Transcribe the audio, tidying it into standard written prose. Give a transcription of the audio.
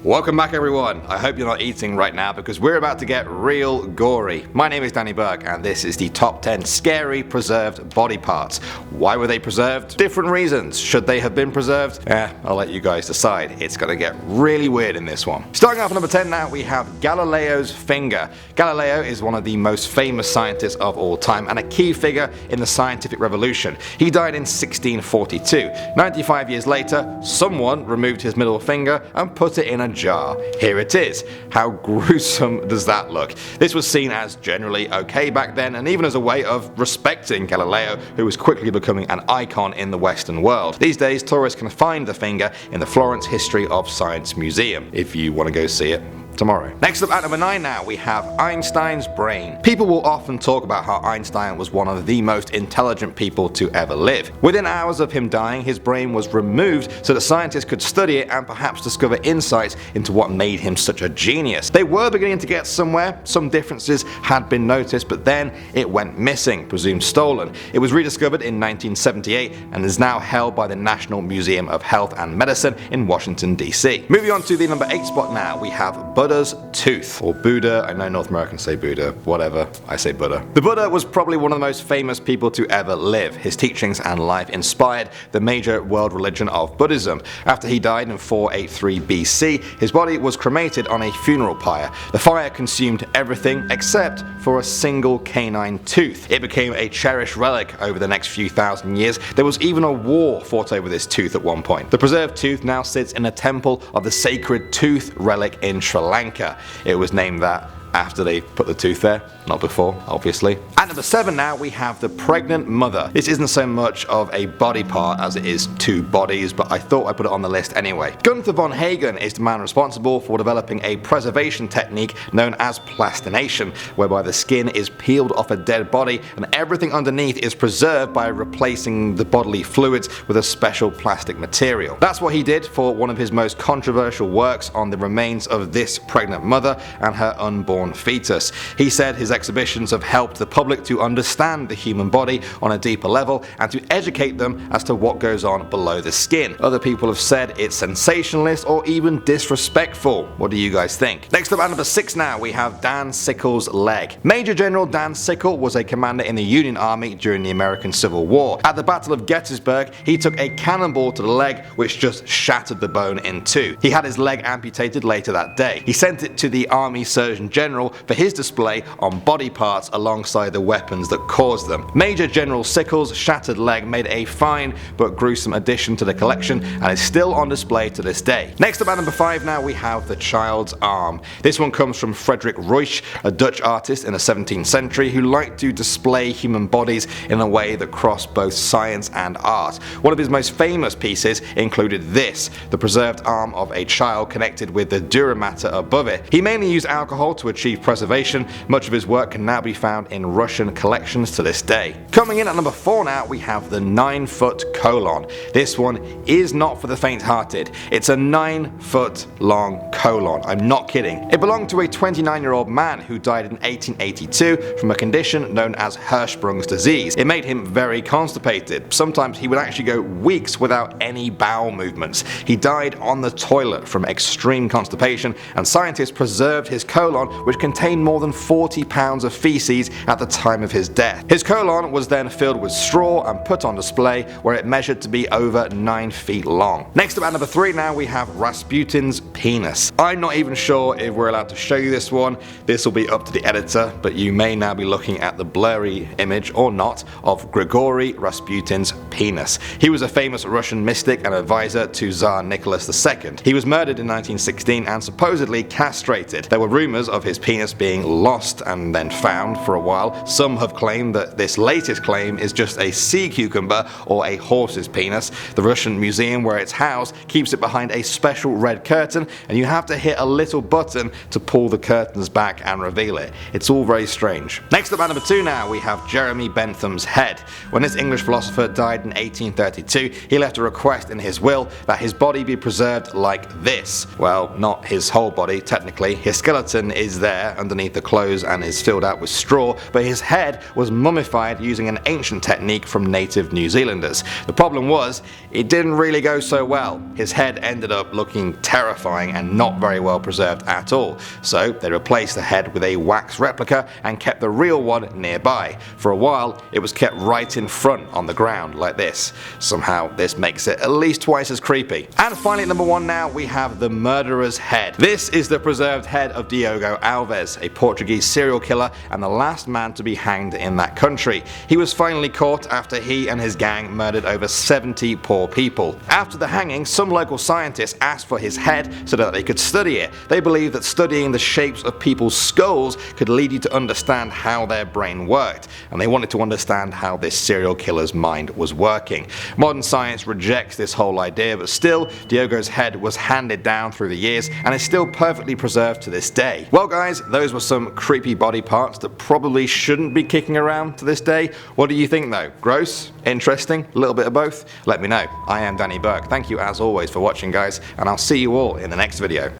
Welcome back everyone. I hope you're not eating right now because we're about to get real gory. My name is Danny Burke and this is the top 10 scary preserved body parts. Why were they preserved? Different reasons. Should they have been preserved? I'll let you guys decide. It's gonna get really weird in this one. Starting off at number 10 now, we have Galileo's finger. Galileo is one of the most famous scientists of all time and a key figure in the scientific revolution. He died in 1642. 95 years later, someone removed his middle finger and put it in a jar. Here it is. How gruesome does that look? This was seen as generally okay back then and even as a way of respecting Galileo, who was quickly becoming an icon in the Western world. These days tourists can find the finger in the Florence History of Science Museum if you want to go see it tomorrow. Next up at number 9 now, we have Einstein's brain. People will often talk about how Einstein was one of the most intelligent people to ever live. Within hours of him dying, his brain was removed so that scientists could study it and perhaps discover insights into what made him such a genius. They were beginning to get somewhere. Some differences had been noticed, but then it went missing, presumed stolen. It was rediscovered in 1978 and is now held by the National Museum of Health and Medicine in Washington DC. Moving on to the number 8 spot now, we have Buddha's tooth, or Buddha. I know North Americans say Buddha, whatever, I say Buddha. The Buddha was probably one of the most famous people to ever live. His teachings and life inspired the major world religion of Buddhism. After he died in 483 BC, his body was cremated on a funeral pyre. The fire consumed everything except for a single canine tooth. It became a cherished relic over the next few thousand years. There was even a war fought over this tooth at one point. The preserved tooth now sits in a temple of the sacred tooth relic in Sri Lanka. It was named that after they put the tooth there, not before, obviously. At number 7 now, we have the pregnant mother. This isn't so much of a body part as it is two bodies, but I thought I'd put it on the list anyway. Gunther von Hagen is the man responsible for developing a preservation technique known as plastination, whereby the skin is peeled off a dead body and everything underneath is preserved by replacing the bodily fluids with a special plastic material. That's what he did for one of his most controversial works on the remains of this pregnant mother and her unborn fetus. He said his exhibitions have helped the public to understand the human body on a deeper level and to educate them as to what goes on below the skin. Other people have said it's sensationalist or even disrespectful. What do you guys think? Next up at number 6 now, we have Dan Sickles Leg. Major General Dan Sickles was a commander in the Union Army during the American Civil War. At the Battle of Gettysburg, he took a cannonball to the leg which just shattered the bone in two. He had his leg amputated later that day. He sent it to the Army Surgeon General for his display on body parts alongside the weapons that caused them. Major General Sickles' shattered leg made a fine but gruesome addition to the collection and is still on display to this day. Next up at number 5 now, we have the child's arm. This one comes from Frederick Ruysch, a Dutch artist in the 17th century who liked to display human bodies in a way that crossed both science and art. One of his most famous pieces included this, the preserved arm of a child connected with the dura mater above it. He mainly used alcohol to achieve preservation. Much of his work can now be found in Russian collections to this day. Coming in at number 4 now, we have the 9-foot colon. This one is not for the faint-hearted. It's a 9-foot long colon. I'm not kidding. It belonged to a 29-year-old man who died in 1882 from a condition known as Hirschsprung's disease. It made him very constipated. Sometimes he would actually go weeks without any bowel movements. He died on the toilet from extreme constipation, and scientists preserved his colon, which contained more than 40 pounds of feces at the time of his death. His colon was then filled with straw and put on display, where it measured to be over 9 feet long. Next up at number 3 now, we have Rasputins Penis. I'm not even sure if we're allowed to show you this one. This will be up to the editor, but you may now be looking at the blurry image or not of Grigory Rasputin's penis. He was a famous Russian mystic and advisor to Tsar Nicholas II. He was murdered in 1916 and supposedly castrated. There were rumors of his penis being lost and then found for a while. Some have claimed that this latest claim is just a sea cucumber or a horse's penis. The Russian museum where it's housed keeps it behind a special red curtain, and you have to hit a little button to pull the curtains back and reveal it. It's all very strange. Next up at number 2 now, we have Jeremy Bentham's head. When this English philosopher died in 1832, he left a request in his will that his body be preserved like this. Well, not his whole body, technically. His skeleton is there there underneath the clothes and is filled out with straw, but his head was mummified using an ancient technique from native New Zealanders. The problem was, it didn't really go so well. His head ended up looking terrifying and not very well preserved at all, so they replaced the head with a wax replica and kept the real one nearby. For a while it was kept right in front on the ground like this. Somehow this makes it at least twice as creepy. And finally, at number 1 now, we have the murderer's head. This is the preserved head of Diogo Alves, a Portuguese serial killer and the last man to be hanged in that country. He was finally caught after he and his gang murdered over 70 poor people. After the hanging, some local scientists asked for his head so that they could study it. They believed that studying the shapes of people's skulls could lead you to understand how their brain worked, and they wanted to understand how this serial killer's mind was working. Modern science rejects this whole idea, but still, Diogo's head was handed down through the years and is still perfectly preserved to this day. Well guys, those were some creepy body parts that probably shouldn't be kicking around to this day. What do you think though? Gross? Interesting? A little bit of both? Let me know. I am Danny Burke. Thank you as always for watching guys, and I'll see you all in the next video.